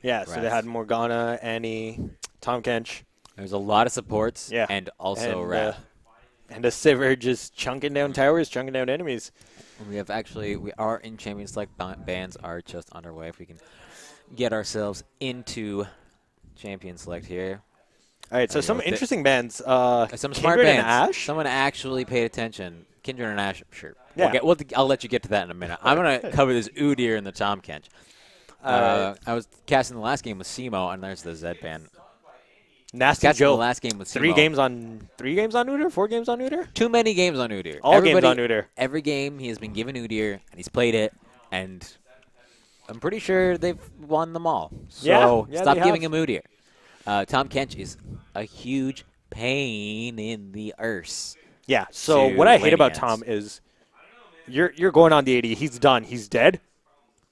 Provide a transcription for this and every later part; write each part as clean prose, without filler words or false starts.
Yeah, so they had Morgana, Annie, Tom Kench. There's a lot of supports. Yeah. And also And, Wrath. and a Sivir just chunking down towers, chunking down enemies. We are in Champions Select. Bands are just underway. If we can get ourselves into Champions Select here. All right, so some interesting bands. Some smart Kindred bands. and Ash. Someone actually paid attention. Kindred and Ash, sure. Yeah. I'll let you get to that in a minute. I'm going to cover this Udyr and the Tom Kench. I was casting the last game with Simo, and there's the Zed band. Nasty Joe. The last game with Simo. 3 games on Udyr? 4 games on Udyr? Too many games on Udyr. All games on Udyr. Every game he has been given Udyr, and he's played it, and I'm pretty sure they've won them all. So yeah, stop giving him Udyr. Tom Kench is a huge pain in the arse. Yeah, so what I hate about Tom is you're going on the 80. He's done. He's dead.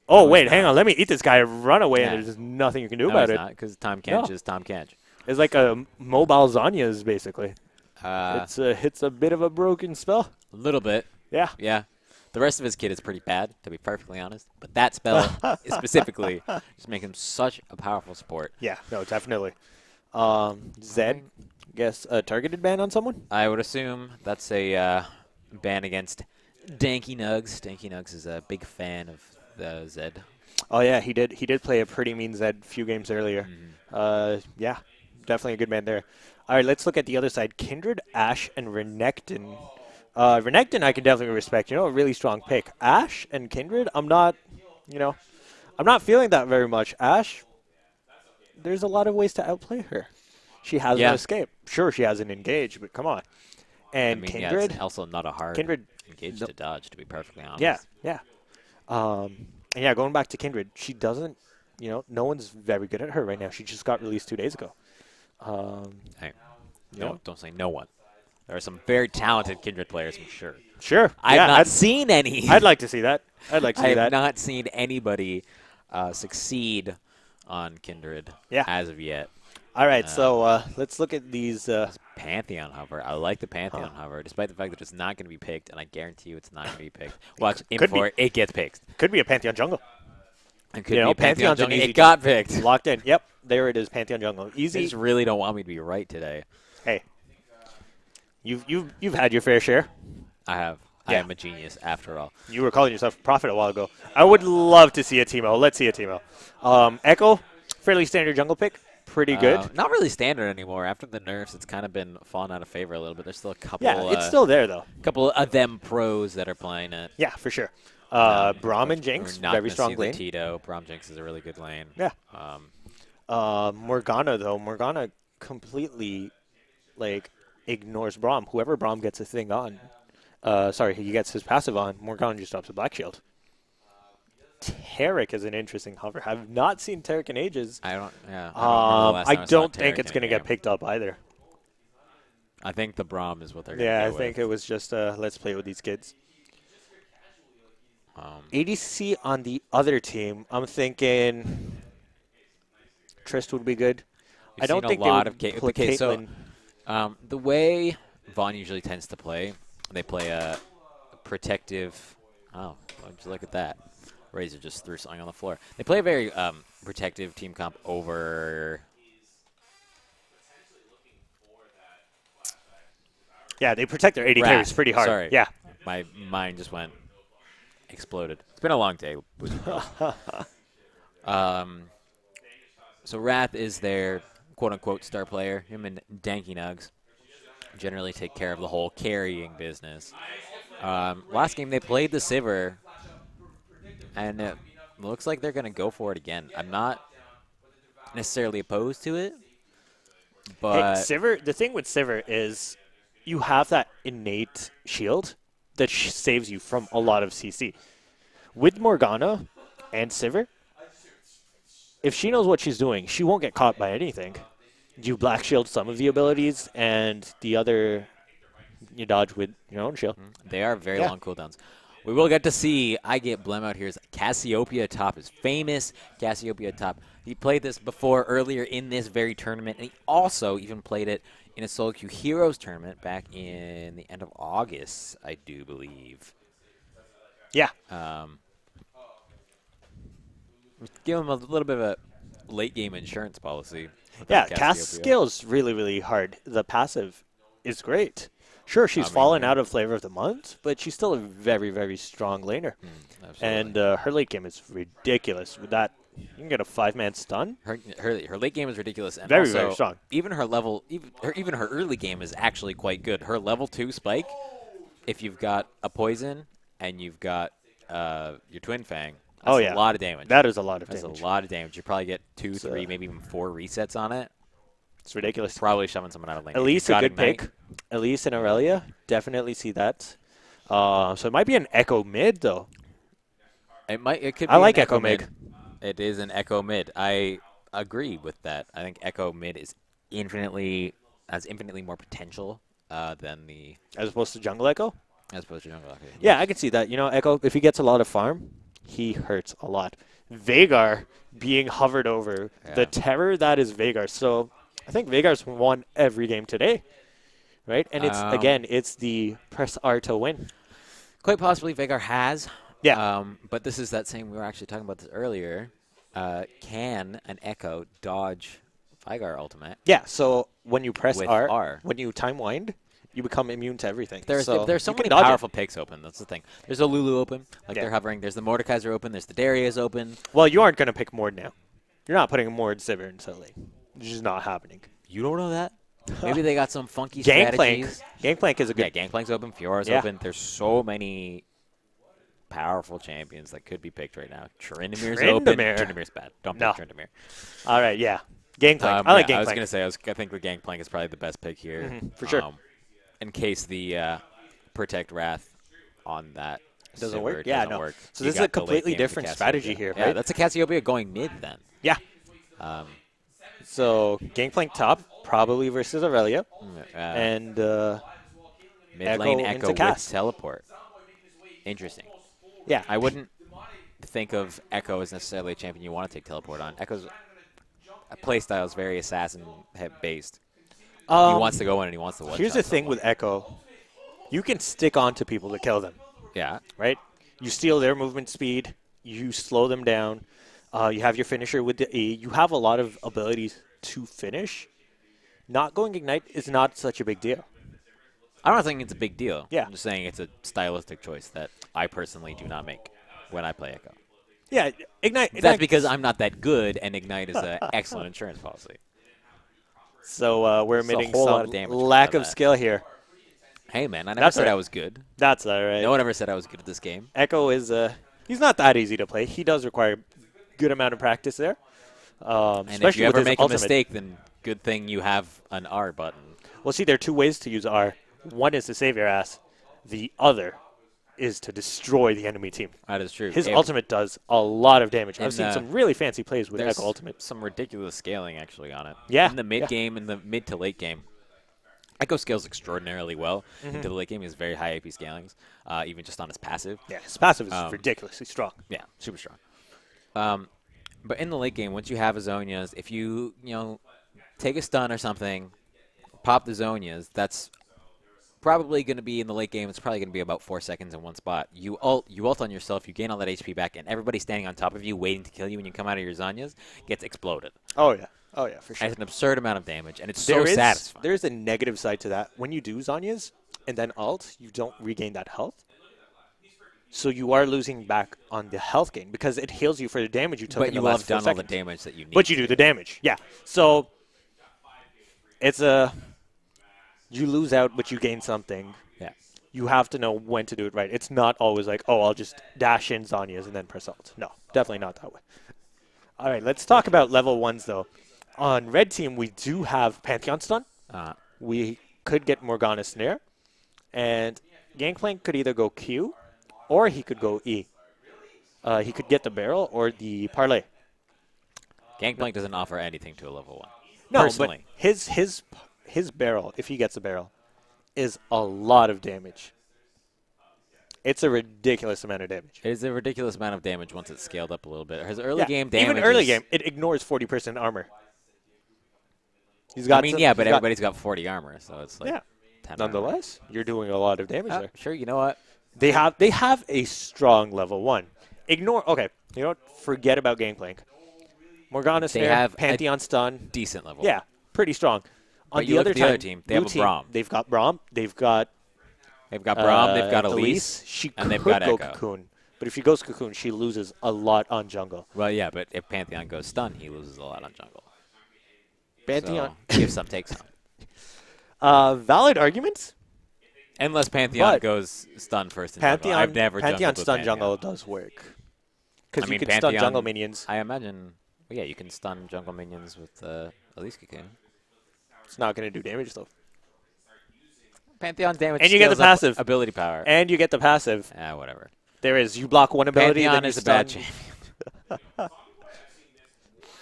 Oh, no, wait, hang on. Let me eat this guy. Run away, and there's nothing you can do about it. Because Tom Kench is Tom Kench. It's like a mobile Zanya's, basically. It's a bit of a broken spell. A little bit. Yeah. Yeah. The rest of his kit is pretty bad, to be perfectly honest. But that spell specifically just makes him such a powerful support. Yeah, no, definitely. Zed, I guess a targeted ban on someone? I would assume that's a ban against Danky Nugs. Danky Nugs is a big fan of the Zed. Oh, yeah, he did play a pretty mean Zed a few games earlier. Yeah, definitely a good man there. All right, let's look at the other side. Kindred, Ash, and Renekton. Renekton I can definitely respect. A really strong pick. Ash and Kindred, I'm not feeling that very much. Ash, there's a lot of ways to outplay her. She has no escape. Sure, she has an engage, but come on. And Kindred. It's also not a hard engage to dodge, to be perfectly honest. Yeah. And yeah, going back to Kindred, she doesn't, no one's very good at her right now. She just got released 2 days ago. Hey, don't say no one. There are some very talented Kindred players, I'm sure. Sure. I've not seen any. I'd like to see that. I have not seen anybody succeed on Kindred as of yet. All right, so let's look at these. Pantheon Hover. I like the Pantheon Hover, despite the fact that it's not going to be picked, and I guarantee you it's not going to be picked. Watch, it gets picked. Could be a Pantheon Jungle. It could be a Pantheon Jungle. It got picked. Locked in. Yep, there it is, Pantheon Jungle. Easy. They just really don't want me to be right today. Hey, you've had your fair share. I have. Yeah. I am a genius, after all. You were calling yourself a prophet a while ago. I would love to see a Teemo. Let's see a Teemo. Echo, fairly standard jungle pick. Pretty good. Not really standard anymore. After the nerfs, it's kind of been fallen out of favor a little bit. There's still a couple. Yeah, it's still there, though. A couple of them pros that are playing it. Yeah, for sure. Braum and Jinx, very strong lane. Tito. Braum Jinx is a really good lane. Yeah. Morgana, though. Morgana completely, ignores Braum. Whoever Braum gets his thing on. He gets his passive on. Morgana just drops a Black Shield. Taric is an interesting hover. I've not seen Taric in ages. I don't think it's going to get picked up either. I think the Braum is what they're going to go with. I think it was just let's play with these kids. ADC on the other team, I'm thinking Trist would be good. I don't think a lot of Caitlyn. The way Vaughn usually tends to play, they play a protective. Oh, would you look at that? Razor just threw something on the floor. They play a very protective team comp over. Yeah, they protect their AD carries pretty hard. Sorry. Yeah. My mind just exploded. It's been a long day. So Wrath is their quote-unquote star player. Him and Danky Nugs generally take care of the whole carrying business. Last game they played the Sivir. And it looks like they're going to go for it again. I'm not necessarily opposed to it, but Sivir, the thing with Sivir is you have that innate shield that saves you from a lot of CC. With Morgana and Sivir, if she knows what she's doing, she won't get caught by anything. You Black Shield some of the abilities, and the other you dodge with your own shield. They are very long cooldowns. We will get to see, I get Blem out here, Cassiopeia top is famous. Cassiopeia top. He played this before earlier in this very tournament, and he also even played it in a Solo Queue Heroes tournament back in the end of August, I do believe. Yeah. Give him a little bit of a late game insurance policy. Yeah, Without cast Cassiopeia. skill's really, really hard. The passive is great. Sure, she's I mean, fallen yeah. out of Flavor of the Month, but she's still a very, very strong laner. Absolutely. And her late game is ridiculous. With that, you can get a 5-man stun. Her late game is ridiculous, and Very, also, very strong. Even her level, even her early game is actually quite good. Her level 2 spike, if you've got a poison and you've got your Twin Fang, that's a lot of damage. That is a lot of That's damage. a lot of damage. You probably get 2, So, 3, maybe even 4 resets on it. It's ridiculous. Probably shoving someone out of lane. Elise, a good pick. Elise and Aurelia, definitely see that. So it might be an Echo mid, though. It could. Be I like an Echo mid. It is an Echo mid. I agree with that. I think Echo mid is infinitely more potential than the As opposed to Jungle Echo? as opposed to Jungle. Okay. Yeah, I can see that. You know, Echo, if he gets a lot of farm, he hurts a lot. Veigar being hovered over. Yeah. The terror that is Veigar. So I think Veigar's won every game today, right? And it's, again, it's the press R to win. Quite possibly Veigar has. Yeah. But this is that same. We were actually talking about this earlier. Can an Echo dodge Veigar ultimate? Yeah, so when you press With R, R. when you time wind, you become immune to everything. There's so you many can dodge it. powerful picks open. That's the thing. There's a Lulu open, like Yeah. they're hovering. There's the Mordekaiser open. There's the Darius open. Well, you aren't going to pick Mord now. You're not putting Mord Sivir into the lane. It's just not happening. You don't know that? Maybe they got some funky Gangplank. strategies. Gangplank is a good. Yeah, Gangplank's open. Fiora's Yeah. open. There's so many powerful champions that could be picked right now. Trindamere's Tryndamere. open. Trindamere's bad. Don't No. pick Tryndamere. All right, yeah. Gangplank. I like I Gangplank. was going to say, I think the Gangplank is probably the best pick here. for sure. In case the Protect Wrath on that Doesn't Sivir work? Yeah, doesn't no. work. So You this is a got the late completely game with the different strategy Cassiopeia. here, Yeah, right? that's a Cassiopeia going mid then. Yeah. Um, So Gangplank top, probably versus Aurelia. And mid Echo lane into Echo with cast. teleport. Interesting. yeah. I wouldn't think of Echo as necessarily a champion you want to take teleport on. Echo's playstyle is very assassin based. He wants to go in and he wants to one Here's the thing with Echo. You can stick on to people to kill them, Yeah. right? You steal their movement speed. You slow them down. You have your finisher with the E. You have a lot of abilities to finish. Not going Ignite is not such a big deal. I'm not saying it's a big deal. Yeah. I'm just saying it's a stylistic choice that I personally do not make when I play Echo. Yeah, Ignite. That's because I'm not that good, and Ignite is an excellent insurance policy. So we're It's a admitting whole lot some of damage lack from of that. skill here. Hey, man, I never That's said right. I was good. That's all right. No one ever said I was good at this game. Echo is he's not that easy to play. He does require a good amount of practice there. And Especially if you with ever his make ultimate. a mistake, then good thing you have an R button. Well, see, there are two ways to use R. One is to save your ass. The other is to destroy the enemy team. That is true. His If- ultimate does a lot of damage. I've And, seen some really fancy plays with There's Echo ultimate. some ridiculous scaling actually on it. Yeah, In the mid yeah. game, in the mid to late game, Echo scales extraordinarily well. Mm-hmm. Into the late game, he has very high AP scalings, even just on his passive. Yeah, his passive is ridiculously strong. Yeah, super strong. But in the late game, once you have a Zonias, if you take a stun or something, pop the Zonias, that's probably going to be in the late game. It's probably going to be about 4 seconds in one spot. You ult on yourself, you gain all that HP back, and everybody standing on top of you waiting to kill you when you come out of your Zonias gets exploded. Oh, yeah. Oh, yeah, for sure. And it's an absurd amount of damage, and it's There so is- satisfying. There's a negative side to that. When you do Zonias and then ult, you don't regain that health. So you are losing back on the health gain because it heals you for the damage you took But in you the will last have 4 done all the seconds. damage that you need. But you do the damage, yeah. So it's you lose out, but you gain something. Yeah. You have to know when to do it right. It's not always like, oh, I'll just dash in Zonias and then press ult. No, definitely not that way. All right, let's talk about level 1s, though. On red team, we do have Pantheon Stun. We could get Morgana Snare. And Gangplank could either go Q or he could go E. He could get the barrel or the parlay. Gangplank doesn't offer anything to a level 1. No, Personally. but his barrel, if he gets a barrel, is a lot of damage. It's a ridiculous amount of damage. It is a ridiculous amount of damage once it's scaled up a little bit. His early game damage even early is- game, it ignores 40% armor. He's got. I mean, yeah, but everybody's got 40 armor, so it's like Yeah. 10 armor. Nonetheless, you're doing a lot of damage there. Sure, you know what? They have a strong level 1. Okay, you know what? Forget about Gangplank. Morgana They Snare, have a Pantheon Stun. decent level. Yeah, pretty strong. On But you the look other at the other time, team, they blue have a team, Braum. they've got Braum. They've got They've got Braum, they've got Elise, She and they've could got go Echo. Cocoon. But if she goes Cocoon, she loses a lot on jungle. Well, yeah, but if Pantheon goes stun, he loses a lot on jungle. Pantheon. So, give some, take some. Valid arguments. Unless Pantheon But goes stun first in Pantheon, jungle. I've never Pantheon jungled with stun Pantheon. jungle does work. Because I you mean, can stun Pantheon- jungle minions. I imagine, well, yeah, you can stun jungle minions with Elise Cocoon. It's not going to do damage, though. Pantheon damage And you get the scales up passive. ability power. And you get the passive. Whatever. There is. You block one ability, Pantheon then you is a bad stun. champion.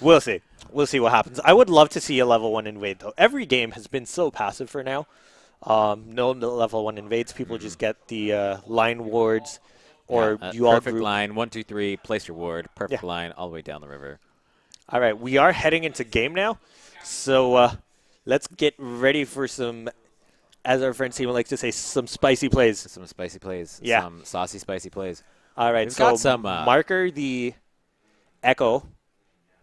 We'll see. We'll see what happens. I would love to see a level 1 invade, though. Every game has been so passive for now. No level 1 invades. People just get the line wards, or you all perfect group. line, 1, 2, 3, place your ward, perfect Yeah. line all the way down the river. All right, we are heading into game now. So let's get ready for some, as our friend Steven likes to say, some spicy plays. Some spicy plays. Yeah. Some saucy, spicy plays. All right, We've so got some, Marker, the Echo,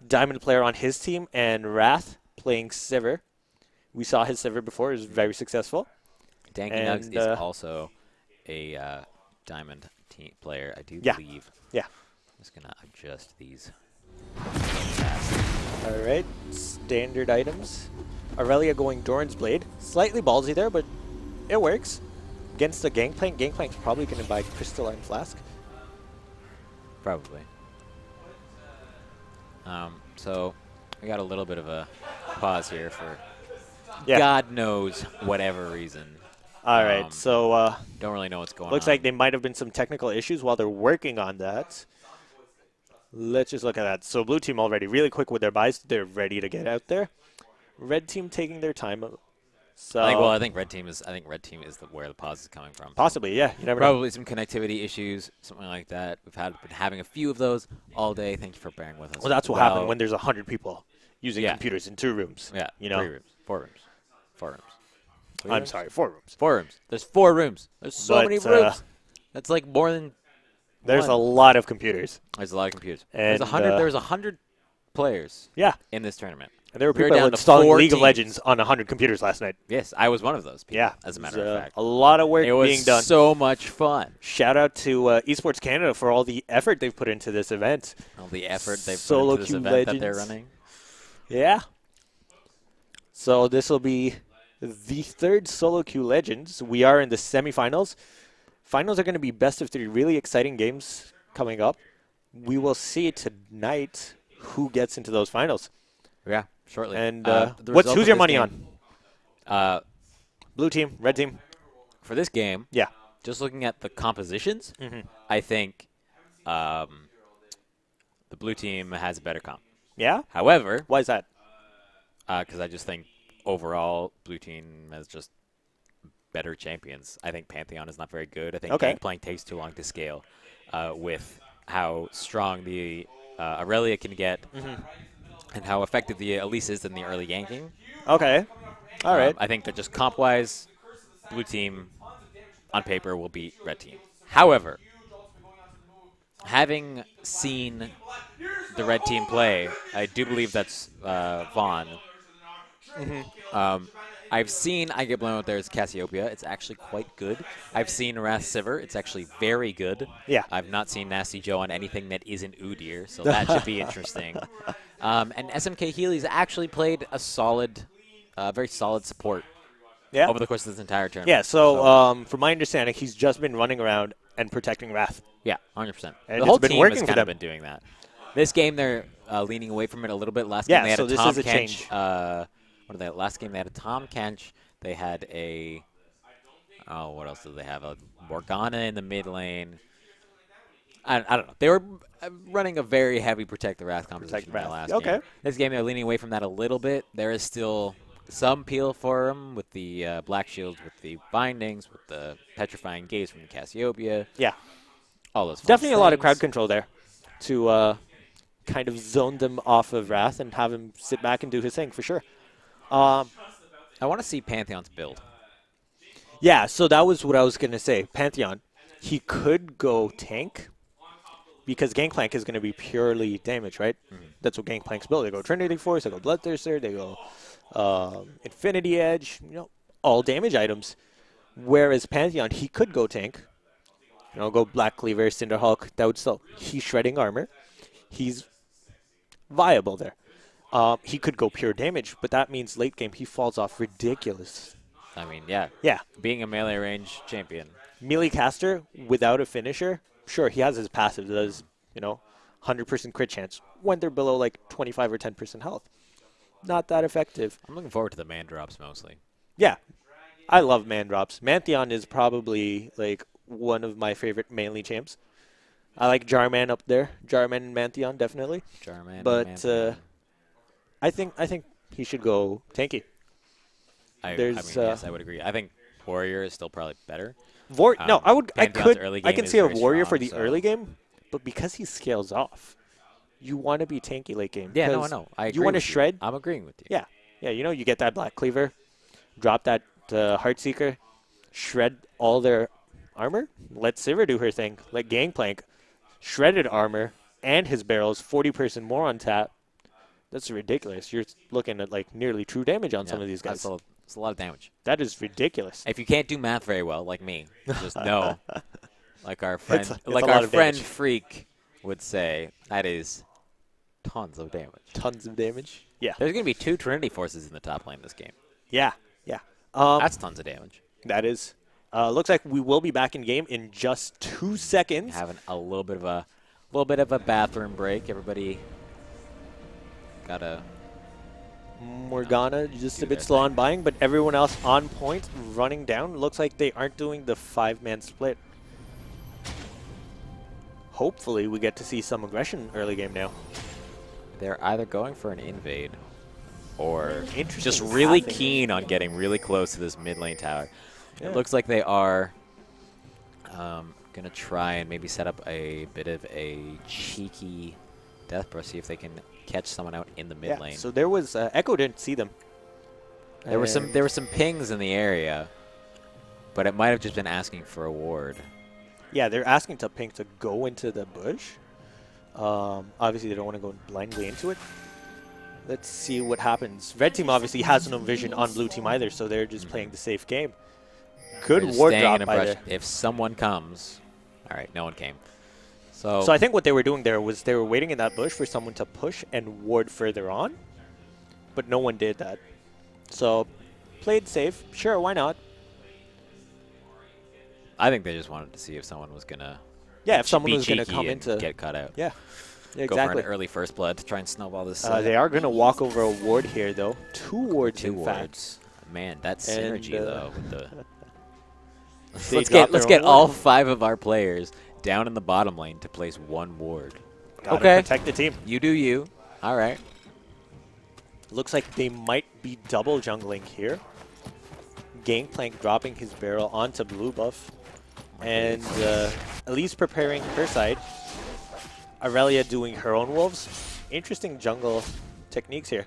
Diamond player on his team, and Wrath playing Sivir. We saw his Sivir before. It was very successful. Danky And, Nugs is also a Diamond team player, I do Yeah. believe. Yeah. I'm just going to adjust these. All right, standard items. Aurelia going Doran's Blade. Slightly ballsy there, but it works. Against the Gangplank, Gangplank's probably going to buy Crystalline Flask. Probably. So we got a little bit of a pause here for God knows whatever reason. All right, so Don't really know what's going on. looks like there might have been some technical issues while they're working on that. Let's just look at that. So blue team already really quick with their buys. They're ready to get out there. Red team taking their time. So I think red team is where the pause is coming from. possibly, yeah. You never know. Probably some connectivity issues, something like that. We've been having a few of those all day. Thank you for bearing with us. Well, that's what happened when there's 100 people using Yeah. computers in 2 rooms. Yeah, you know. 3 rooms, 4 rooms, 4 rooms. 3 I'm rooms? sorry, 4 rooms. 4 rooms. There's 4 rooms. There's so But, many rooms. That's like more than. There's one. a lot of computers. There's a lot of computers. And, There's 100 players. Yeah. In this tournament. And there were We're people down to installing 4 League of teams. Legends on 100 computers last night. Yes, I was one of those people. Yeah. As a It was, matter of fact. a lot of work It was being done. so much fun. Shout out to Esports Canada for all the effort they've put into this event. All the effort they've Solo put into this queue event that they're legends. running. Yeah. So this will be the 3rd Solo Queue Legends. We are in the semifinals. Finals are going to be best of 3. Really exciting games coming up. We will see tonight who gets into those finals. Yeah, shortly. And The who's result of your this money game, on? Blue team, red team? For this game, Yeah. just looking at the compositions, Mhm. I think the blue team has a better comp. Yeah? However, Why is that? because I just think overall blue team has just better champions. I think Pantheon is not very good. I think Okay. Gangplank takes too long to scale with how strong the Aurelia can get and how effective the Elise is in the early ganking. Okay. All right. I think that just comp-wise, blue team on paper will beat red team. However, having seen the red team play, I do believe that's Vaughn. I've seen I Get Blown Out There's Cassiopeia. It's actually quite good. I've seen Wrath Sivir. It's actually very good. Yeah. I've not seen Nasty Joe on anything that isn't Udyr, so that should be interesting. And SMK Healy's actually played a solid, very solid support Yeah. over the course of this entire tournament. Yeah, so from my understanding, he's just been running around and protecting Wrath. Yeah, 100%. And The whole it's been team working has for kind of them. been doing that. This game, they're leaning away from it a little bit. Last Yeah, game, they had so a this Tom is a Kench. change. What are they? Last game, they had a Tom Kench. They had a what else did they have? A Morgana in the mid lane. I don't know. They were running a very heavy Protect the Wrath composition in Wrath. that last Okay. game. This game, they're leaning away from that a little bit. There is still some peel for them with the Black Shields, with the Bindings, with the Petrifying Gaze from the Cassiopeia. Yeah. All those fun Definitely a lot of things. crowd control there to kind of zone them off of Wrath and have him sit back and do his thing for sure. I want to see Pantheon's build. Yeah, so that was what I was going to say. Pantheon, he could go tank, because Gangplank is going to be purely damage, right? That's what Gangplank's built. They go Trinity Force, they go Bloodthirster, they go Infinity Edge, all damage items. Whereas Pantheon, he could go tank, go Black Cleaver, Cinderhulk. That would still, he's shredding armor. He's viable there. He could go pure damage, but that means late game he falls off ridiculous. I mean, yeah. Yeah. Being a melee range champion. Melee caster without a finisher, sure, he has his passive that does, 100% crit chance when they're below like 25 or 10% health. Not that effective. I'm looking forward to the man drops mostly. Yeah. I love man drops. Mantheon is probably like one of my favorite mainly champs. I like Jarman up there. Jarman and Mantheon, definitely. Jarman but and Mantheon. I think he should go tanky. Yes, I would agree. I think Warrior is still probably better. No, I can say a Warrior for the so. early game, but because he scales off, you want to be tanky late game. Yeah, no, I know. I agree you want to with shred. I'm agreeing with you. Yeah, you get that Black Cleaver, drop that Heartseeker, shred all their armor. Let Sivir do her thing. Let Gangplank shredded armor and his barrels 40% more on tap. That's ridiculous. You're looking at like nearly true damage on some of these guys. It's a lot of damage. That is ridiculous. If you can't do math very well, like me, just know, like our friend, Freak would say, that is tons of damage. Tons of damage. Yeah. There's going to be 2 Trinity Forces in the top lane this game. Yeah. That's tons of damage. That is. Looks like we will be back in game in just 2 seconds. Having a little bit of a bathroom break. Everybody got a. Morgana just a bit slow on buying, but everyone else on point, running down. Looks like they aren't doing the 5-man split. Hopefully we get to see some aggression early game now. They're either going for an invade or just really keen on getting really close to this mid lane tower. Yeah. It looks like they are going to try and maybe set up a bit of a cheeky death brush, see if they can catch someone out in the mid lane. So there was Echo didn't see them. There were some pings in the area, but it might have just been asking for a ward. Yeah, they're asking to ping to go into the bush. Obviously, they don't want to go blindly into it. Let's see what happens. Red team obviously has no vision on blue team either, so they're just playing the safe game. Good ward drop by there. If someone comes, all right, no one came. So I think what they were doing there was they were waiting in that bush for someone to push and ward further on, but no one did that. So played safe. Sure, why not? I think they just wanted to see if someone was gonna. Yeah, if someone was gonna come into get cut out. Yeah, exactly. Go for an early first blood to try and snowball this. They are gonna walk over a ward here though. 2 wards. In fact. Man, that synergy though. With the let's get all 5 of our players down in the bottom lane to place 1 ward. Gotta protect the team. You do you. All right. Looks like they might be double jungling here. Gangplank dropping his barrel onto blue buff. And Elise preparing her side. Aurelia doing her own wolves. Interesting jungle techniques here.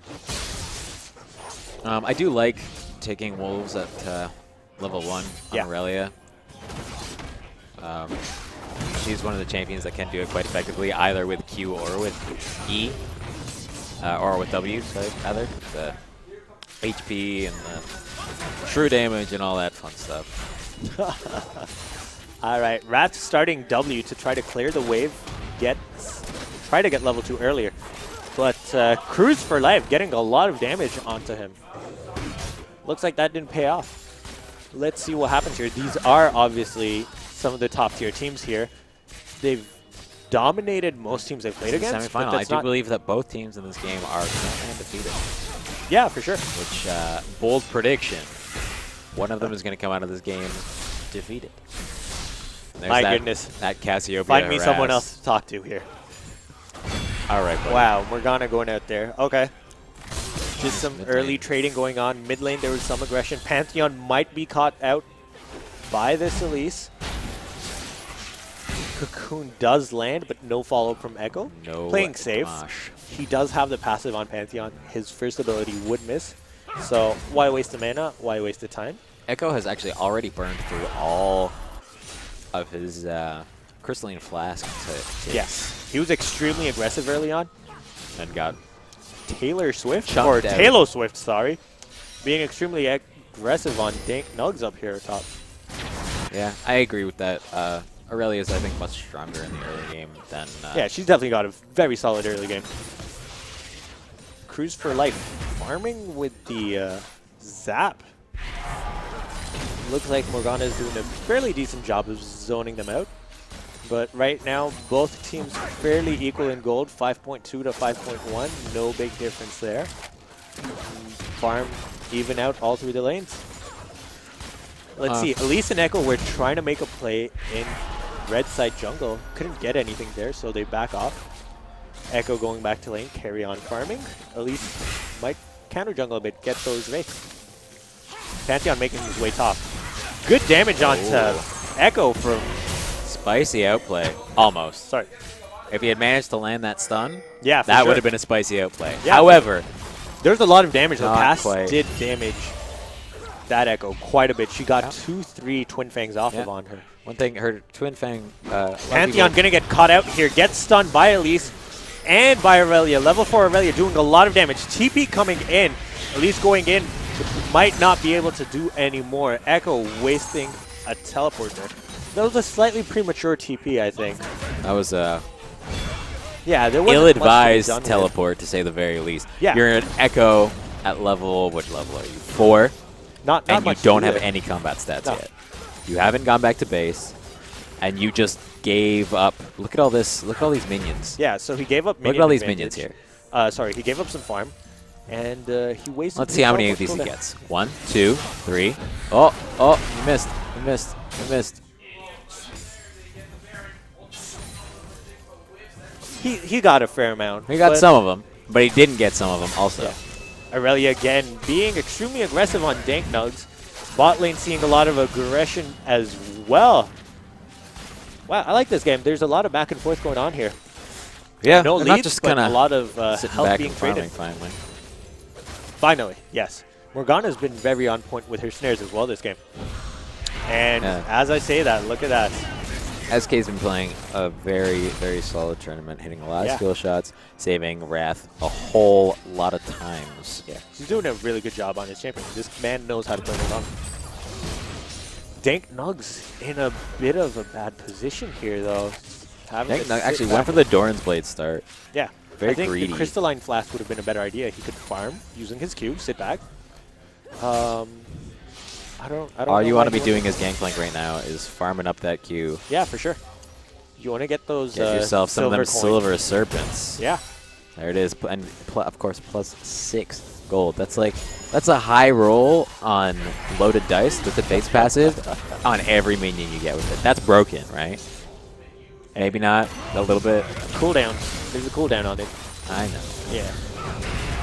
I do like taking wolves at level 1 on Aurelia. She's one of the champions that can do it quite effectively, either with Q or with E. Or with W, sorry, rather. The HP and the true damage and all that fun stuff. All right, Wrath starting W to try to clear the wave, try to get level 2 earlier. But Cruise for Life getting a lot of damage onto him. Looks like that didn't pay off. Let's see what happens here. These are obviously some of the top tier teams here. They've dominated most teams they've played against. Semifinal. I do believe that both teams in this game are currently undefeated. Yeah, for sure. Which, bold prediction, one of them is going to come out of this game defeated. My goodness. That Cassiopeia Find me harass. someone else to talk to here. All right, buddy. Wow, Morgana going out there. Okay. Just some early trading going on. Mid lane, there was some aggression. Pantheon might be caught out by this Elise. Cocoon does land, but no follow-up from Echo. No. Playing safe. He does have the passive on Pantheon. His first ability would miss. So why waste the mana? Why waste the time? Echo has actually already burned through all of his Crystalline Flask to Yes. He was extremely aggressive early on. and got Taylor Swift, chunked or out. Taylor Swift, sorry, being extremely aggressive on Dank Nugs up here top. Yeah, I agree with that. Aurelia's, I think, much stronger in the early game than... Yeah, she's definitely got a very solid early game. Cruise for Life farming with the Zap. Looks like Morgana is doing a fairly decent job of zoning them out. But right now, both teams fairly equal in gold, 5.2 to 5.1. No big difference there. Farm even out all through the lanes. Let's see. Elise and Echo were trying to make a play in red side jungle. Couldn't get anything there, so they back off. Echo going back to lane, carry on farming. Elise might counter jungle a bit, get those Wraiths. Pantheon making his way top. Good damage onto Echo from... Spicy outplay. Almost. Sorry. If he had managed to land that stun, Yeah, for that sure. would have been a spicy outplay. Yeah. However, There's a lot of damage though. Not Cass quite. did damage that Echo quite a bit. She got 2-3 Twin Fangs off of on her. one thing, her Twin Fang... Pantheon gonna get caught out here. Gets stunned by Elise and by Aurelia. Level 4 Aurelia doing a lot of damage. TP coming in. Elise going in. Might not be able to do any more. Echo wasting a teleport there. That was a slightly premature TP, I think. That was a Yeah, there was ill-advised teleport, to say the very least. Yeah. You're an Echo at level... What level are you? 4? Not And you much to don't do have there. any combat stats No. yet. You haven't gone back to base. And you just gave up... Look at all this. Look at all these minions. Yeah, so he gave up Look at all these minions here. Sorry, he gave up some farm. And he wasted... Let's his see how many of teleport these he cooldown. gets. 1, 2, 3. Oh, you missed. You missed. You missed. He got a fair amount. He got but some of them, but he didn't get some of them also. Yeah. Aurelia again being extremely aggressive on Dank Nugs. Bot lane seeing a lot of aggression as well. Wow, I like this game. There's a lot of back and forth going on here. Yeah, No they're leads, not just but kind a of lot of sitting health back being and traded. farming finally. Finally, yes. Morgana's been very on point with her snares as well this game. And as I say that, look at that. SK's been playing a very, very solid tournament, hitting a lot of skill shots, saving Wrath a whole lot of times. Yeah, he's doing a really good job on his champion. This man knows how to play Morgana. Dank Nugs in a bit of a bad position here, though. Dank Nug actually went for the Doran's Blade start. Yeah. Very I think greedy. the Crystalline Flask would have been a better idea. He could farm using his Q, sit back. I don't All know you why want to be he doing as Gangplank right now is farming up that Q. Yeah, for sure. You want to get those Get yourself some of them coins. silver serpents. Yeah. There it is. And of course, +6 gold. That's a high roll on loaded dice with the face passive on every minion you get with it. That's broken, right? Maybe not. A little bit. Cooldown. There's a cooldown on it. I know. Yeah.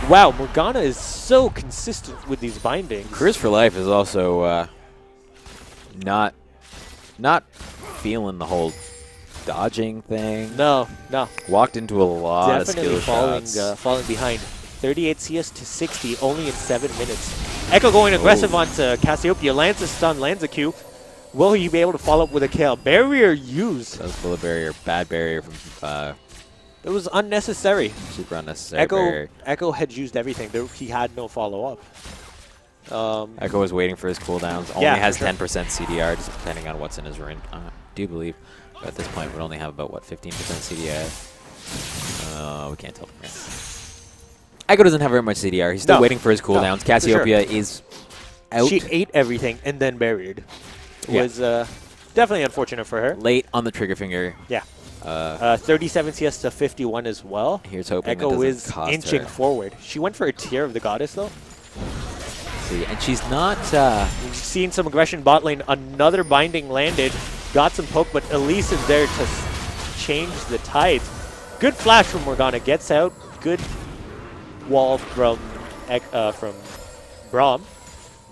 Wow, Morgana is so consistent with these bindings. Cruise for Life is also not feeling the whole dodging thing. No. Walked into a lot of Definitely skill shots. falling behind. 38 CS to 60 only in 7 minutes. Echo going aggressive onto Cassiopeia. Lands a stun, lands a Q. Will he be able to follow up with a kill? Barrier used. That was full of barrier. Bad barrier from It was unnecessary. super unnecessary barrier. Echo had used everything. He had no follow-up. Echo was waiting for his cooldowns. Only Yeah, has for sure. 10% CDR, just depending on what's in his ring. I do believe. But at this point, we only have about, what, 15% CDR? We can't tell from here. Echo doesn't have very much CDR. He's still waiting for his cooldowns. for Cassiopeia is out. She ate everything and then buried. It was definitely unfortunate for her. Late on the trigger finger. Yeah. 37 CS to 51 as well. Here's hoping Echo it is doesn't cost inching her. forward. She went for a Tear of the Goddess, though. See, and she's not... We've seen some aggression bot lane. Another binding landed. Got some poke, but Elise is there to change the tide. Good flash from Morgana. Gets out. Good wall from Braum.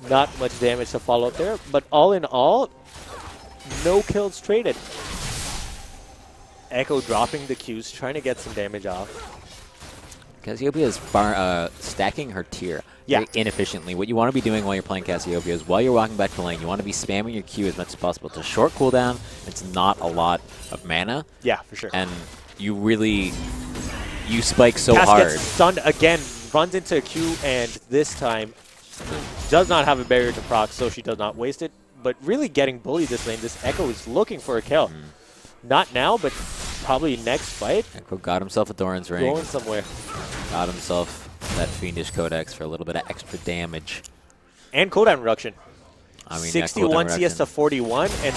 Not much damage to follow up there. But all in all, no kills traded. Echo dropping the Qs, trying to get some damage off. Cassiopeia is stacking her tier Yeah. very inefficiently. What you want to be doing while you're playing Cassiopeia is while you're walking back to lane, you want to be spamming your Q as much as possible. It's a short cooldown. It's not a lot of mana. Yeah, for sure. And you really, you spike so Cass hard. gets stunned again, runs into a Q, and this time does not have a barrier to proc, so she does not waste it. But really getting bullied this lane. This Echo is looking for a kill. Not now, but probably next fight. Echo got himself a Doran's ring. Going somewhere. Got himself that Fiendish Codex for a little bit of extra damage. And cooldown reduction. I mean, 61 yeah, CS to 41 and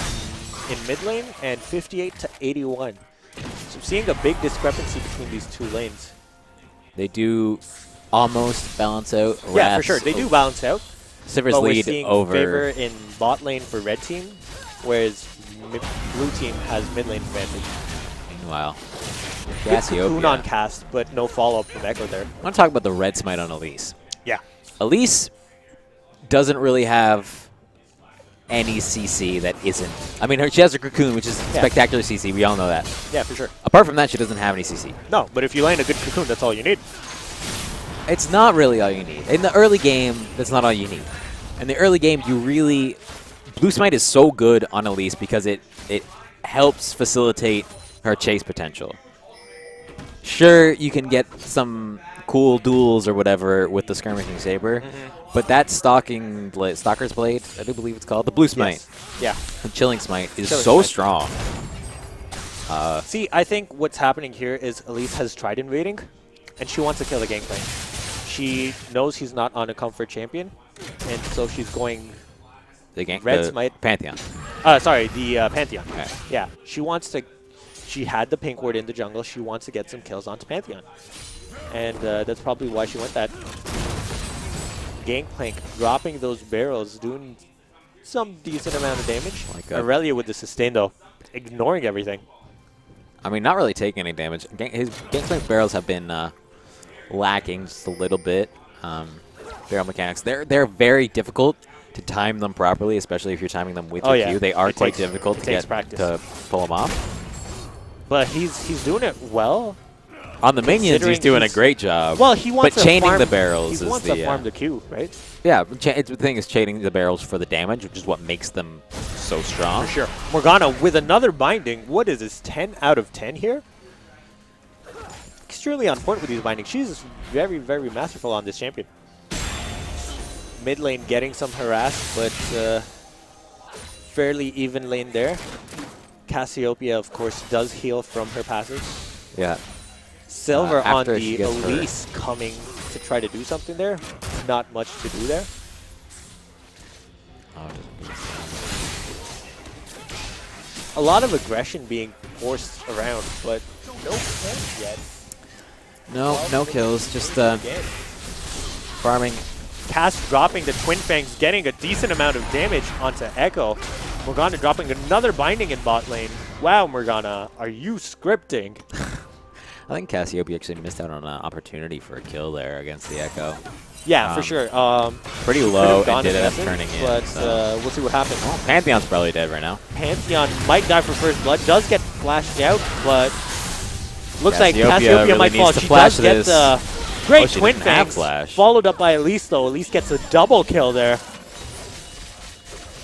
in mid lane, and 58 to 81. So seeing a big discrepancy between these two lanes. They do almost balance out. Yeah, for sure. They do balance out. Sivers but we're lead seeing over. favor in bot lane for red team, whereas blue team has mid lane advantage. Meanwhile, Good cocoon on Cassiopeia. cast, but no follow-up from Echo there. I want to talk about the red smite on Elise. Yeah. Elise doesn't really have any CC that isn't. I mean, she has a cocoon, which is spectacular CC. We all know that. Yeah, for sure. Apart from that, she doesn't have any CC. No, but if you land a good cocoon, that's all you need. It's not really all you need. In the early game, that's not all you need. In the early game, you really... Blue Smite is so good on Elise because it helps facilitate her chase potential. Sure, you can get some cool duels or whatever with the Skirmishing Saber, but that Stalker's Blade, I do believe it's called, the Blue Smite, Yeah. the Chilling Smite, is Chilling so Smite. strong. See, I think what's happening here is Elise has tried invading, and she wants to kill the gangplank. She knows he's not on a comfort champion, and so she's going Red Smite. Pantheon. Sorry, the Pantheon. Okay. Yeah, she wants to. She had the pink ward in the jungle. She wants to get some kills onto Pantheon, and that's probably why she went that. Gangplank dropping those barrels, doing some decent amount of damage. Aurelia with the sustain though, ignoring everything. I mean, not really taking any damage. His Gangplank barrels have been lacking just a little bit. Barrel mechanics. They're very difficult to time them properly, especially if you're timing them with your Q. They are quite difficult to pull them off. But he's doing it well. On the minions, he's doing a great job. Well, he wants but to chaining farm, the barrels he is wants the to farm the Q, right? yeah. The thing is chaining the barrels for the damage, which is what makes them so strong. For sure. Morgana with another binding. What is this? 10 out of 10 here. Extremely on point with these bindings. She's very, very masterful on this champion. Mid lane getting some harass, but fairly even lane there. Cassiopeia, of course, does heal from her passive. Yeah. Silver on after the she gets Elise coming to try to do something there. Not much to do there. A lot of aggression being forced around, but no kills yet. No kills. Just farming. Cass dropping the Twin Fangs, getting a decent amount of damage onto Echo. Morgana dropping another binding in bot lane. Wow, Morgana, are you scripting? I think Cassiopeia actually missed out on an opportunity for a kill there against the Echo. Yeah, for sure. Pretty low and did end up turning in. But we'll see what happens. Oh, Pantheon's probably dead right now. Pantheon might die for first blood. Does get flashed out, but looks like Cassiopeia Cassiopeia really might fall. needs to She flash does get this. the great she Twin didn't have Fangs, flash. followed up by Elise, though. Elise gets a double kill there.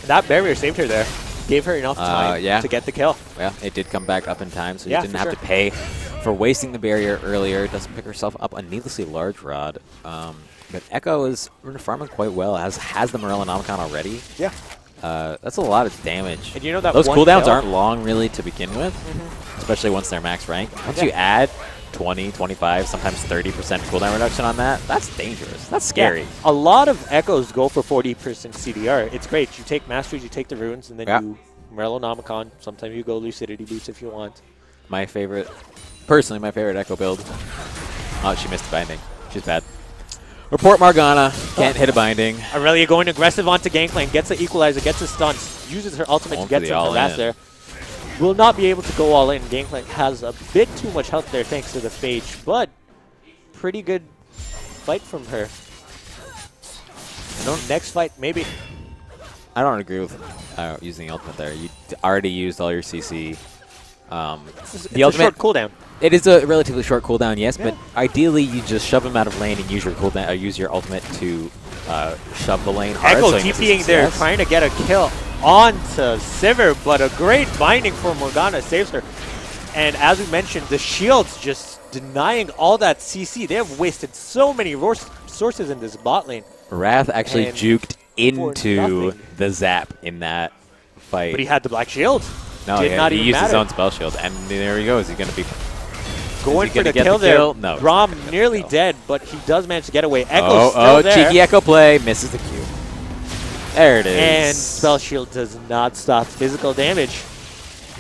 That barrier saved her there. Gave her enough time to get the kill. Yeah, it did come back up in time, so Yeah, you didn't have to pay for wasting the barrier earlier. Doesn't pick herself up a needlessly large rod. But Echo is farming quite well. Has the Morellonomicon already. Yeah. That's a lot of damage. And you know that those one cooldowns kill? aren't long really to begin with, especially once they're max rank. Once you add 20, 25, sometimes 30% cooldown reduction on that, that's dangerous. That's scary. Yeah. A lot of Echoes go for 40% CDR. It's great. You take Masteries, you take the runes, and then you Morellonomicon. Sometimes you go Lucidity Boots if you want. My favorite, personally, my favorite Echo build. Oh, she missed a binding. She's bad. Report Morgana. Can't hit a binding. Aurelia going aggressive onto Gangplank. Gets the equalizer, gets the stuns. Uses her ultimate to get some harass there. Will not be able to go all in. Gangplank has a bit too much health there thanks to the Phage, but pretty good fight from her. Next fight, maybe. I don't agree with using the ultimate there. You already used all your CC. It's a short cooldown. It is a relatively short cooldown, yes, but ideally you just shove him out of lane and use your cooldown, use your ultimate to shove the lane hard. Echo so he misses TPing there, success. trying to get a kill onto Sivir, but a great binding for Morgana saves her. And as we mentioned, the shields just denying all that CC. They have wasted so many resources in this bot lane. Wrath actually And juked into nothing. the zap in that fight. But he had the black shield. No, Did not he even used his matter. own spell shield, and there he goes. He's going to be Going he for the gonna get kill the there. kill? No, he's Rom not gonna get nearly the kill. dead, but he does manage to get away. Echo's still there. Cheeky Echo play. Misses the Q. There it is. And spell shield does not stop physical damage.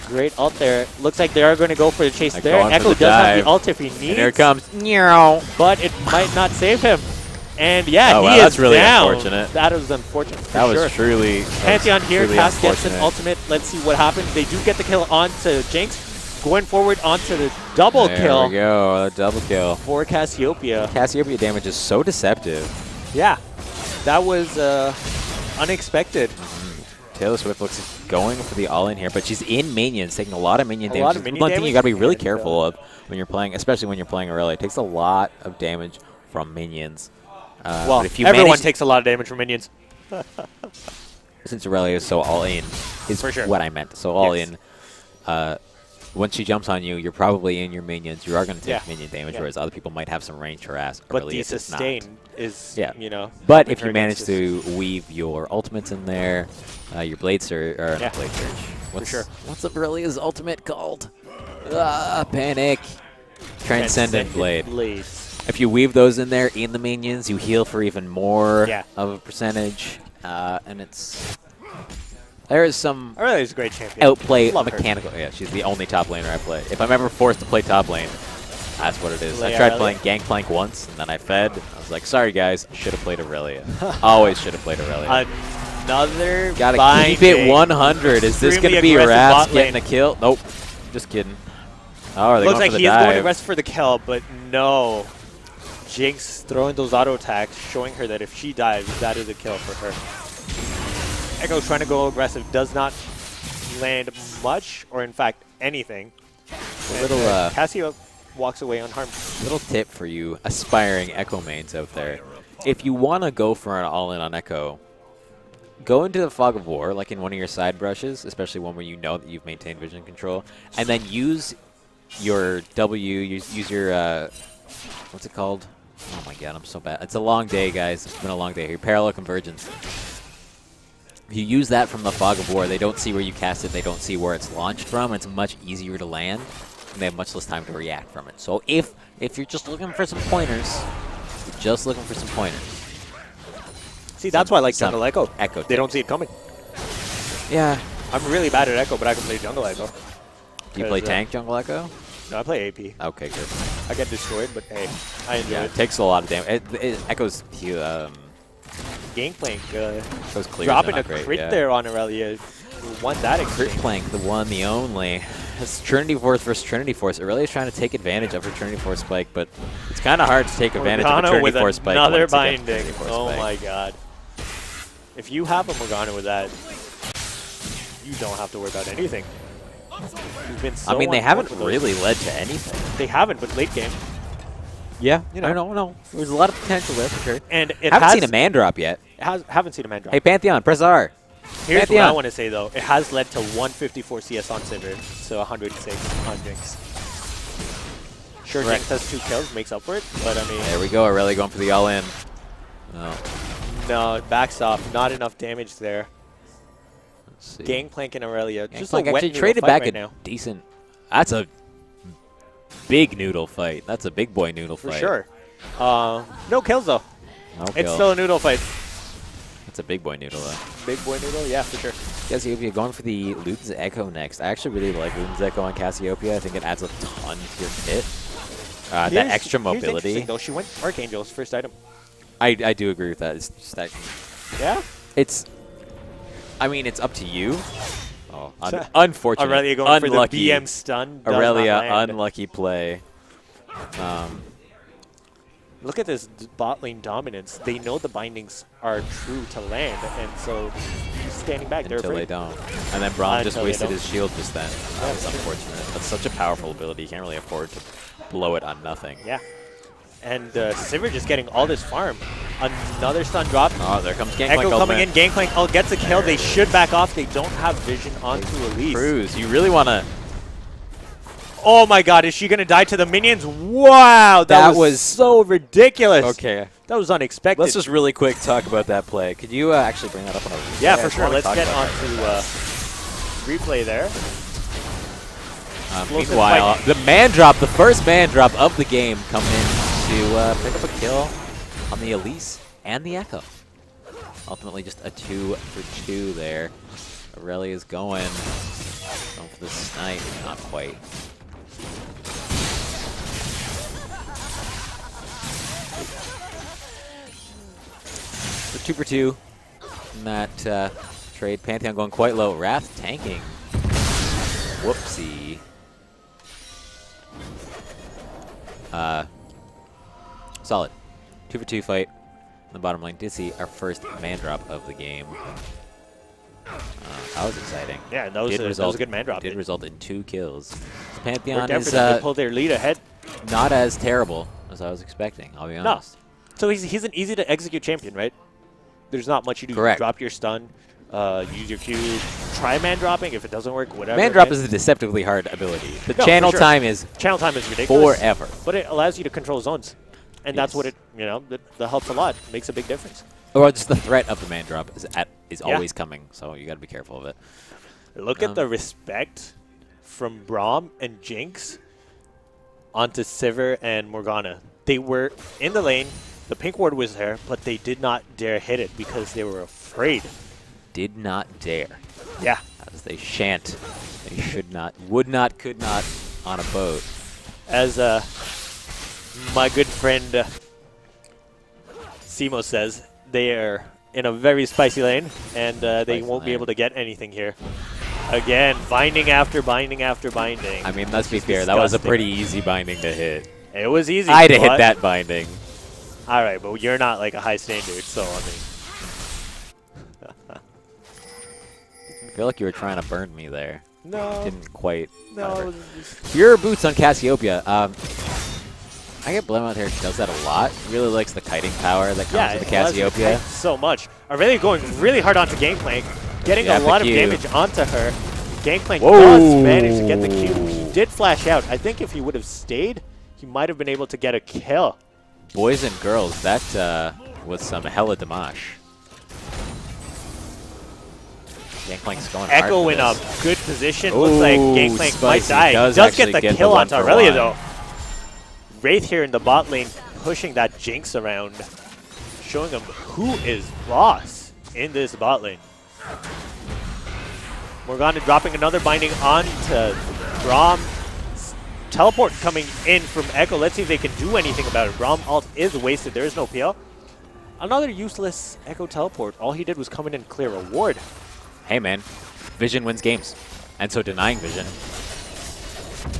Great ult there. Looks like they are going to go for the chase Like there. going for Echo the does have dive. the ult if he needs. And here it comes. Meow. But it might not save him. And yeah, Oh, he wow, is that's really down. unfortunate. That was unfortunate. For That was sure. truly. Pantheon here. Cass gets an unfortunate. ultimate. Let's see what happens. They do get the kill onto Jinx. Going forward onto the double There kill we go. A double kill. for Cassiopeia. Cassiopeia damage is so deceptive. Yeah, that was unexpected. Taylor Swift looks going for the all-in here, but she's in minions, taking a lot of minion damage. lot of It's minion one thing you damage, got to be really and, careful of when you're playing, especially when you're playing Aurelia. It takes a lot of damage from minions. Well, but if you everyone manage, takes a lot of damage from minions. since Aurelia is so all-in, is For sure. what I meant. So all-in. Once she jumps on you, you're probably in your minions. You are going to take minion damage, whereas other people might have some range harass. But Aurelia the does not. sustain is, you know. But helping if her you manage against this. to weave your ultimates in there, your blade surge, or not blade surge. What's, sure. What's Aurelia's ultimate called? Panic. Transcendent Blade. Blades. If you weave those in there in the minions, you heal for even more Yeah. of a percentage, and it's. There is some Aurelia's a great champion. outplay Love her. mechanical. Yeah, she's the only top laner I play. If I'm ever forced to play top lane, that's what it is. Play I tried Aurelia. playing Gangplank once, and then I fed. I was like, sorry guys, should have played Aurelia. Always should have played Aurelia. Another Gotta keep it 100. Is this going to be Extremely aggressive Wrath bot getting lane. the kill? Nope. Just kidding. Oh, are they Looks going like for the he is going dive? aggressive for the kill, but no. Jinx throwing those auto attacks, showing her that if she dives, that is a kill for her. Echo's trying to go aggressive, does not land much, or in fact, anything. A little, Cassio walks away unharmed. little tip for you aspiring Echo mains out there. If you want to go for an all-in on Echo, go into the Fog of War, like in one of your side brushes, especially one where you know that you've maintained vision control, and then use your use your, what's it called? Oh my god, I'm so bad. It's a long day, guys. It's been a long day here. Parallel Convergence. If you use that from the Fog of War, they don't see where you cast it, they don't see where it's launched from, it's much easier to land, and they have much less time to react from it. So if you're just looking for some pointers, See, that's why I like some Jungle Echo. Echo They don't tips. see it coming. Yeah. I'm really bad at Echo, but I can play Jungle Echo. Do you play 'Cause, tank Jungle Echo? No, I play AP. Okay, good. I get destroyed, but hey, I enjoy Yeah, it. it takes a lot of damage. Echo's Gangplank, Echo's clear. dropping a not great, crit yeah. there on Aurelia. Won that Crit exchange. Plank, the one, the only. It's Trinity Force versus Trinity Force. Aurelia's trying to take advantage of her Trinity Force spike, but it's kind of hard to take advantage of a Morgana Trinity with Force spike. when another it's against binding. Trinity Force Oh spike. my god. If you have a Morgana with that, you don't have to worry about anything. You've been so I mean, they on haven't board with really led to anything. They haven't, but late game. Yeah, You know. I don't know. There's a lot of potential there for sure. And it Haven't has, seen a man drop yet. haven't seen a man drop. Hey, Pantheon, press R. Here's what I Pantheon. want to say though. It has led to 154 CS on Sivir, so 106 on Jinx. Sure, Correct. Jinx has 2 kills, makes up for it, but I mean, There we go. Aurelia going for the all-in. Oh, no, it backs off. Not enough damage there. let's see. Gangplank and Aurelia. Just a Gangplank wet actually noodle traded fight back right a now. decent. That's a big noodle fight. That's a big boy noodle For fight. sure. No kills though. No It's kill. still a noodle fight. That's a big boy noodle though. Big boy noodle, yeah, for sure. Cassiopeia going for the Luden's Echo next. I actually really like Luden's Echo on Cassiopeia. I think it adds a ton to your kit. That Here's- extra here's mobility. interesting, though. She went Archangel's first item. I do agree with that. It's just that Yeah. it's. I mean, it's up to you. Oh, unfortunate. Aurelia going unlucky. for the BM stun. does not Aurelia, land. unlucky play. Look at this bot lane dominance. They know the bindings are true to land, and so standing back. They're until afraid. they don't. And then Braum just Until they wasted don't. his shield just then. That was unfortunate. That's such a powerful ability. You can't really afford to blow it on nothing. Yeah. And Sivir just getting all this farm. Another stun drop. Oh, there comes Gangplank. Echo coming in. Gangplank gets a kill. They should back off. They don't have vision onto Elise. Cruz, you really want to... Oh my god, is she going to die to the minions? Wow, that was so ridiculous. Okay. That was unexpected. Let's just really quick talk about that play. Could you actually bring that up on a replay? Yeah, for sure. Let's get on to replay there. Meanwhile, the man drop, the first man drop of the game, coming in to pick up a kill on the Elise and the Echo. Ultimately, just a 2 for 2 there. Aurelia's going for the snipe, not quite. So 2 for 2 in that trade. Pantheon going quite low. Wrath tanking. Whoopsie. Solid. 2 for 2 fight in the bottom lane. Did see our first man drop of the game. That was exciting. Yeah, that was a good man drop. Did result in 2 kills. So Pantheon is pull their lead ahead. Not as terrible as I was expecting, I'll be honest. No. So he's an easy to execute champion, right? There's not much you do. Correct. Drop your stun, use your Q, try man dropping. If it doesn't work, whatever. Man drop is a deceptively hard ability. The No, channel for sure. time is ridiculous. forever. But it allows you to control zones. And that's what that helps a lot. Makes a big difference. Or just the threat of the man drop is always coming, so you got to be careful of it. Look at the respect from Braum and Jinx onto Sivir and Morgana. They were in the lane. The pink ward was there, but they did not dare hit it because they were afraid. Did not dare. Yeah. As they shan't. They should not, would not, could not on a boat. As my good friend Simo says, they are in a very spicy lane, and they won't be able to get anything here. Again, binding after binding after binding. I mean, let's be fair. That was a pretty easy binding to hit. It was easy. I had to hit that binding. All right, but you're not like a high standard, so I mean. I feel like you were trying to burn me there. No. Didn't quite. No. Pure boots on Cassiopeia. I get Blem out here does that a lot. He really likes the kiting power that comes with the Cassiopeia. So much. Aurelia going really hard onto Gangplank, getting a lot of damage onto her. Gangplank does manage to get the Q. He did flash out. I think if he would have stayed, he might have been able to get a kill. Boys and girls, that was some hella damage. Gangplank's going hard. Echo in a good position. Looks like Gangplank might die. He does get the kill onto Aurelia, though. Wraith here in the bot lane pushing that Jinx around, showing him who is boss in this bot lane. Morgana dropping another binding onto Braum. Teleport coming in from Echo. Let's see if they can do anything about it. Braum ult is wasted. There is no PL. Another useless Echo teleport. All he did was come in and clear a ward. Hey, man. Vision wins games. And so denying Vision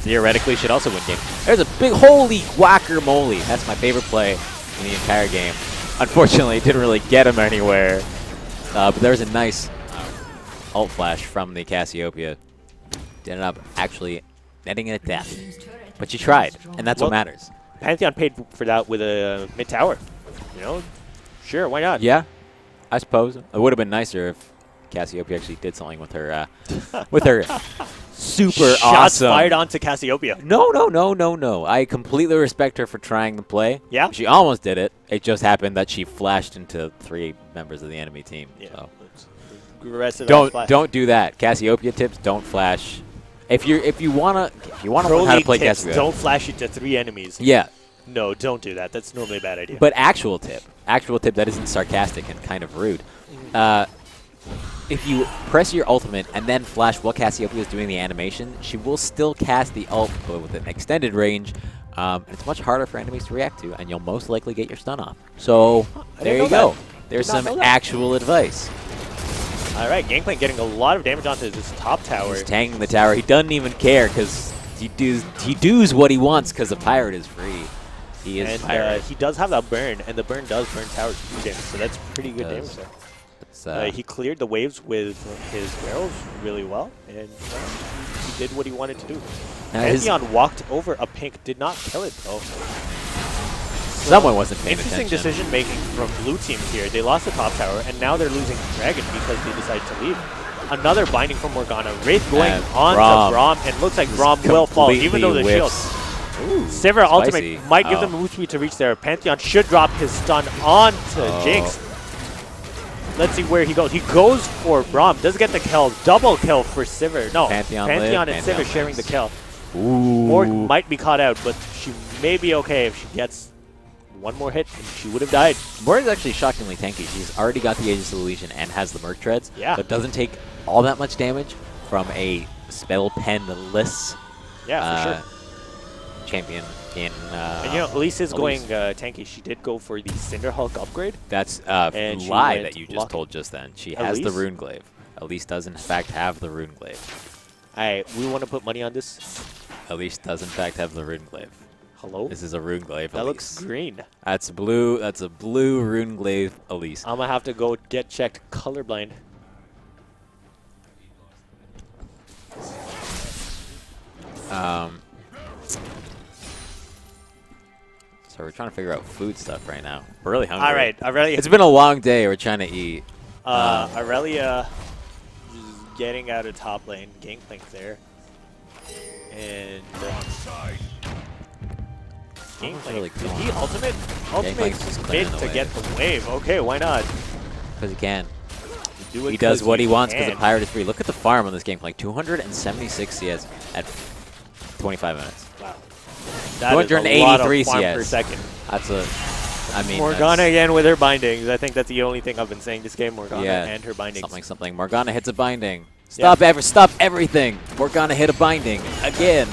theoretically should also win games. There's a big holy guacamole. That's my favorite play in the entire game. Unfortunately, it didn't really get him anywhere. But there's a nice ult flash from the Cassiopeia. Ended up actually netting it at death. But you tried, and that's what matters. Pantheon paid for that with a mid tower. You know, sure, why not? Yeah, I suppose. It would have been nicer if Cassiopeia actually did something with her super Shots awesome. fired onto Cassiopeia. No. I completely respect her for trying the play. Yeah? She almost did it. It just happened that she flashed into 3 members of the enemy team. Yeah. So. Don't do that. Cassiopeia tips, don't flash. If you wanna learn how to play Cassiopeia, don't flash it to 3 enemies. Yeah. No, don't do that. That's normally a bad idea. But actual tip that isn't sarcastic and kind of rude. If you press your ultimate and then flash while Cassiopeia is doing the animation, she will still cast the ult, but with an extended range. And it's much harder for enemies to react to, and you'll most likely get your stun off. So there you go. There's some actual advice. All right, Gangplank getting a lot of damage onto this top tower. He's tanking the tower. He doesn't even care because he does what he wants because the pirate is free. He is pirate. He does have that burn, and the burn does burn towers to do damage, so that's pretty good damage there. The He cleared the waves with his barrels really well, and he did what he wanted to do. Pantheon walked over a pink, did not kill it though. Someone wasn't paying Interesting attention. decision making from blue team here. They lost the top tower, and now they're losing Dragon because they decided to leave. Another binding from Morgana. Wraith going on to Braum, and looks like Braum will fall, even though the shield. Sivir ultimate might give them move speed to reach there. Pantheon should drop his stun onto Jinx. Let's see where he goes. He goes for Braum. Does get the kill. Double kill for Sivir. No, Pantheon and Sivir sharing the kill. Morg might be caught out, but she may be okay if she gets one more hit, and she would have died. Morg is actually shockingly tanky. She's already got the Aegis Illusion and has the Merc Treads. Yeah. But doesn't take all that much damage from a spell pen-less for sure. Champion in and Elise is going tanky. She did go for the Cinder Hulk upgrade. That's a lie that you just told just then. She has the Rune Glaive. Elise does in fact have the Rune Glaive. Alright, we want to put money on this. Elise does in fact have the Rune Glaive. Hello? This is a Rune Glaive That Elise. looks green. That's blue. That's a blue Rune Glaive Elise. I'm going to have to go get checked colorblind. So we're trying to figure out food stuff right now. We're really hungry. All right, Aurelia. It's been a long day. We're trying to eat. Aurelia is getting out of top lane. Gangplank there. And Gangplank, really did he ultimate just mid clearing the to wave. get the wave? Okay, why not? Because he can. Do it He does 'cause what he you wants because the can. pirate is free. Look at the farm on this Gangplank. 276 CS at 25 minutes. Wow. That is a lot of 283 farm CS. per second. That's a, I mean, Morgana again with her bindings. I think that's the only thing I've been saying this game, Morgana and her bindings. Something. Morgana hits a binding. Stop everything. Morgana hit a binding again.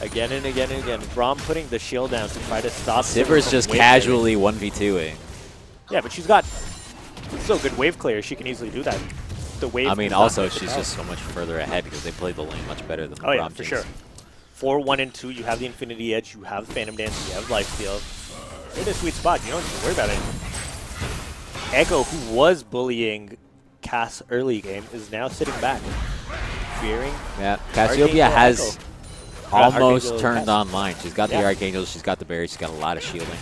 Again and again and again. Braum putting the shield down to try to stop Sivir's just casually 1v2ing. Yeah, but she's got so good wave clear. She can easily do that. The wave. I mean, also she's just so much further ahead because they played the lane much better than the Braum yeah, for sure. 4, 1, and 2. You have the Infinity Edge. You have Phantom Dance. You have Lifesteal. You're in a sweet spot. You don't need to worry about it. Echo, who was bullying Cass early game, is now sitting back, fearing. Yeah, Cassiopeia has almost Archangel turned Cass. online. She's got the Archangel. She's got the berry. She's got a lot of shielding.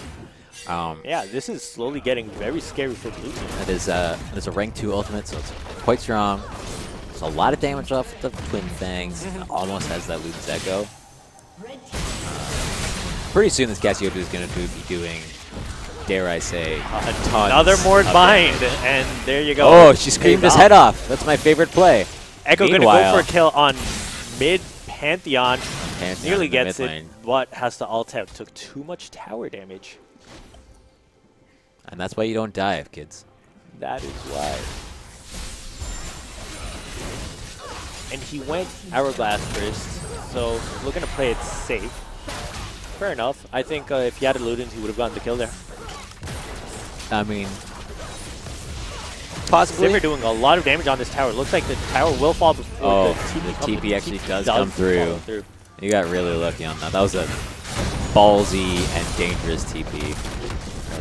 Yeah, this is slowly getting very scary for blue team. It is a rank 2 ultimate, so it's quite strong. It's a lot of damage off the Twin Fangs. And almost has that Luden's Echo. Pretty soon this Cassiopeia is going to be doing, dare I say, another more bind, and there you go. Oh, she screamed his head off. That's my favorite play. Echo going to go for a kill on mid Pantheon. Nearly gets it, but has to ult out. Took too much tower damage. And that's why you don't dive, kids. That is why. And he went Hourglass first, so looking to play it safe. Fair enough. I think if he had a Ludens, he would have gotten the kill there. I mean, possibly. Sivir doing a lot of damage on this tower. Looks like the tower will fall before the TP actually does come through. You got really lucky on that. That was a ballsy and dangerous TP.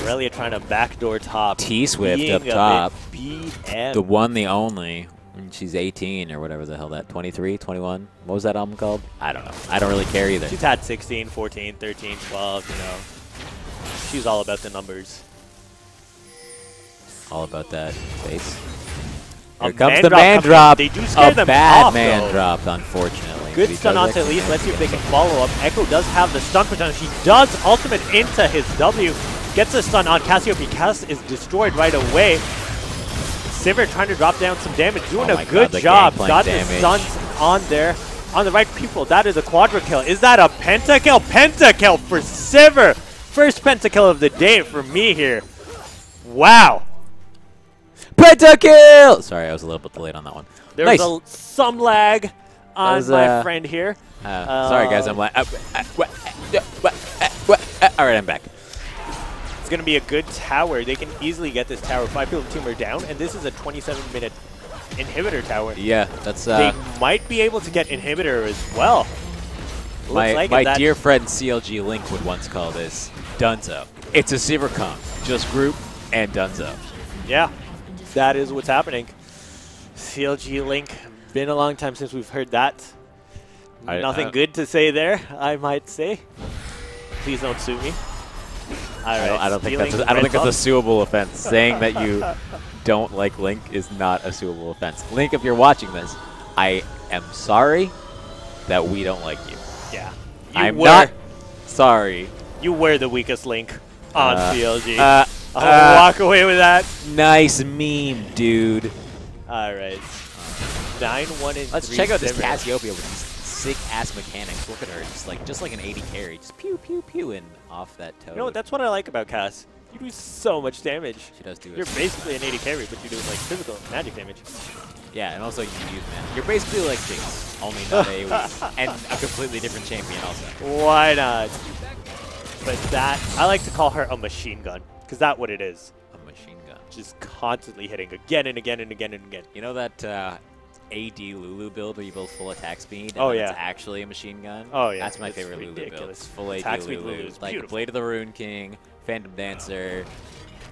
Aurelia trying to backdoor top. T-Swift up top. BM. The one, the only. And she's 18 or whatever the hell that. 23, 21. What was that album called? I don't know. I don't really care either. She's had 16, 14, 13, 12, you know. She's all about the numbers. All about that face. Here comes the man drop. They do scare them a bad off, man though. drop, unfortunately. Good stun onto Elise. Let's see if they can follow up. Echo does have the stun potential. She does ultimate into his W. Gets the stun on Cassiopeia. Cass is destroyed right away. Sivir trying to drop down some damage. Doing a good job. Got the stuns on there. On the right people. That is a quadra kill. Is that a pentakill? Pentakill for Sivir. First pentakill of the day for me here. Wow. Pentakill! Sorry, I was a little bit delayed on that one. There was some lag on my friend here. Sorry, guys. I'm like... all right, I'm back. It's going to be a good tower. They can easily get this tower. 5 people team are down, and this is a 27-minute inhibitor tower. Yeah, that's... they might be able to get inhibitor as well. My dear friend CLG Link would once call this Dunzo. It's a Sivir comp. Just group and Dunzo. Yeah. that is what's happening. CLG Link, been a long time since we've heard that. Nothing good to say there, I might say. Please don't sue me. All right, I don't think that's a suable offense. Saying that you don't like Link is not a suable offense. Link, if you're watching this, I am sorry that we don't like you. Yeah. I'm not sorry. You were the weakest Link on CLG. I'll walk away with that. Nice meme, dude. All right. 9-1 and Let's check out this Cassiopeia with these sick-ass mechanics. Look at her, just like an 80 carry. Just pew, pew, pew, and off that toe. You know what? That's what I like about Cass. You do so much damage. She does do it. You're basically an 80 carry, but you do like physical and magic damage. Yeah, and also you use mana. You're basically like Jinx, only not AoE, and a completely different champion also. Why not? But that, I like to call her a machine gun, because that's what it is. A machine gun. Just constantly hitting again and again and again and again. You know that AD Lulu build where you build full attack speed and it's actually a machine gun? Oh, yeah. That's my favorite Lulu build. It's full attack AD speed Lulu. Lulu is Like beautiful. Blade of the Rune King, Phantom Dancer,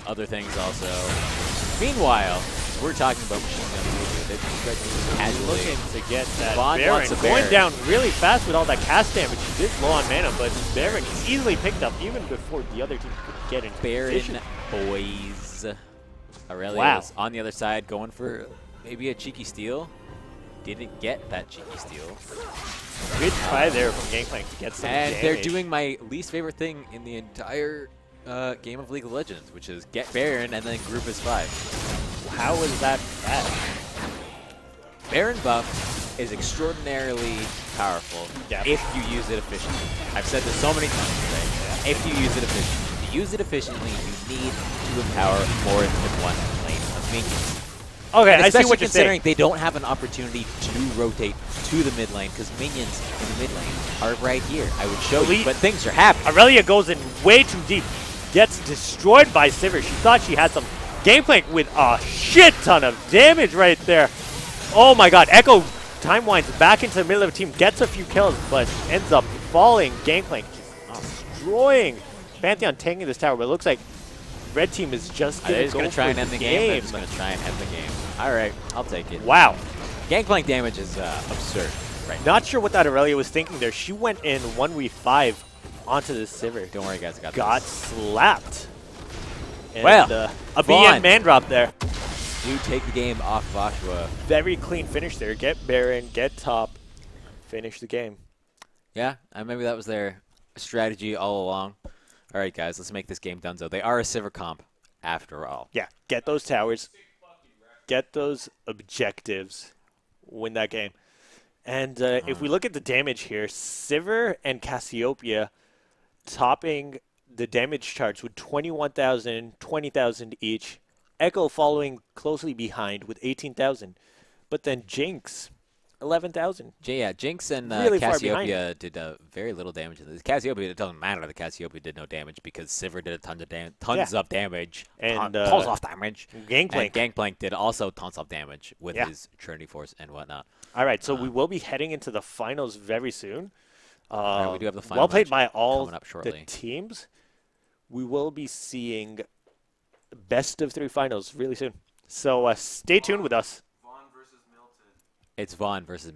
other things also. Meanwhile, we're talking about machine gun Lulu. They're casually Looking to get that Vaughn Baron wants a going Baron. down really fast with all that cast damage. He did low on mana, but Baron easily picked up even before the other team could get in Baron position. boys. Aurelia Wow. is on the other side going for maybe a cheeky steal. Didn't get that cheeky steal. Good try there from Gangplank to get some And damage. they're doing my least favorite thing in the entire game of League of Legends, which is get Baron and then group as 5. How is that bad? Baron buff is extraordinarily powerful if you use it efficiently. I've said this so many times today. If you use it efficiently. To use it efficiently, you need to empower more than one lane of minions. Okay, And I see especially what you're considering saying. they don't have an opportunity to rotate to the mid lane because minions in the mid lane are right here. I would show you, but things are happening. Aurelia goes in way too deep. Gets destroyed by Sivir. She thought she had some Gangplank with a shit ton of damage right there. Oh my god, Echo time winds back into the middle of the team, gets a few kills, but ends up falling. Gangplank just destroying Pantheon, taking this tower, but it looks like red team is just going to try and end the game. They're just going to try and end the game. All right, I'll take it. Wow. Gangplank damage is absurd right now. Not sure what that Aurelia was thinking there. She went in 1v5 onto the Sivir. Don't worry, guys. Got slapped. And, well, a Vaughn. BM man drop there. You take the game off of Oshawa. Very clean finish there. Get Baron, get top, finish the game. Yeah, maybe that was their strategy all along. All right, guys, let's make this game donezo. They are a Sivir comp, after all. Yeah, get those towers, get those objectives, win that game. And if we look at the damage here, Sivir and Cassiopeia topping the damage charts with 21,000, 20,000 each. Echo following closely behind with 18,000. But then Jinx, 11,000. Yeah, Jinx and Really Cassiopeia did very little damage. Cassiopeia, it doesn't matter that Cassiopeia did no damage because Sivir did a ton of tons of damage. And tons of damage. Gangplank. And Gangplank did also tons of damage with his Trinity Force and whatnot. All right, so we will be heading into the finals very soon. Right, we do have the final well played by all coming up shortly. the teams. We will be seeing best of 3 finals really soon. So stay tuned with us. It's Vaughn versus